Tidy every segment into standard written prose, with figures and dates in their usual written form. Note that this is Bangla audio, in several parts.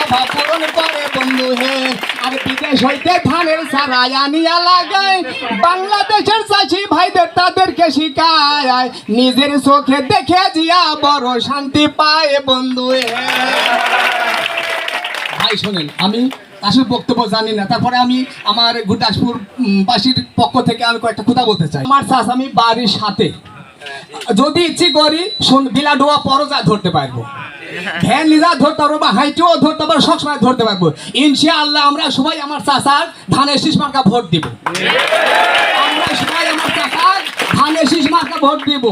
অভাব পূরণ করে বন্ধু হে। আর বিদেশ হইতে ধানের সারাই আনিয়া লাগায়, বাংলাদেশের চাষি ভাইদের তাদেরকে শিখায়, নিজের চোখে দেখে জিয়া বড় শান্তি পায় বন্ধু হে। ভাই শোনেন, আমি আসলে বক্তব্য জানি না, তারপরে আমি আমার গুরদাসপুর বাসীর পক্ষ থেকে আমি কয়েকটা কথা বলতে চাই। আমার চাষ আমি বাড়ির সাথে যদি ইচ্ছে করি বিলা ডোয়া পরজা ধরতে পারবো, ভ্যান লিজা ধরতে পারবো, বা হাইটেও ধরতে পারবো, সবসময় ধরতে পারবো ইনশাআল্লাহ। আমরা সবাই আমার চাষার ধানের শীষ মার্কা ভোট দিব, আমরা সবাই আমার চাষার ধানের শীষ মার্কা ভোট দিব।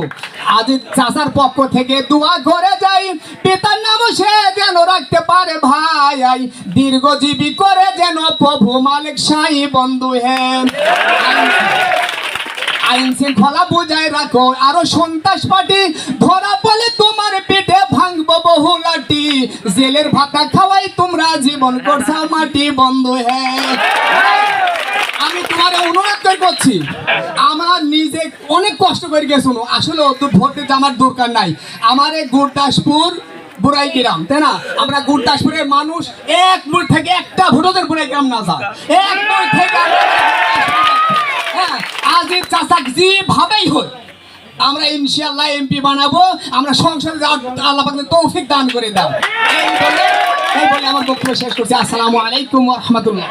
আজ চাষার পক্ষ থেকে দোয়া করে যাই, পিতার নাম সে যেন রাখতে পারে ভাই, দীর্ঘজীবী করে যেন প্রভু মালিক সাই বন্ধু হ্যাঁ। আইন শৃঙ্খলা বুঝাই রাখো, আরো সন্ত্রাস পার্টি ধরা বলে তোমার পেটে ভাঙবো বহু লাঠি, জেলের ভাতা খাওয়াই তোমরা জীবন করছা মাটি বন্ধু হ্যাঁ। আমি তোমার অনুরোধ করছি, আমার নিজে অনেক কষ্ট করে গেছো, আসলে অত ভোট দিতে আমার দরকার নাই। আমার এই গুরদাসপুর বুড়াই গ্রাম, তাই না? আমরা গুরদাসপুরের মানুষ এক মুঠ থেকে একটা ভোটার বুড়াই গ্রাম না যায়, এক মুঠ থেকে আজ চাষা যেভাবেই হোক আমরা ইনশাআল্লাহ এমপি বানাবো, আমরা সংসদে আল্লাহ পাক তৌফিক দান করে দাও। এই বলে আমার বক্তব্য শেষ করছি। আসসালামু আলাইকুম ওয়া রাহমাতুল্লাহ।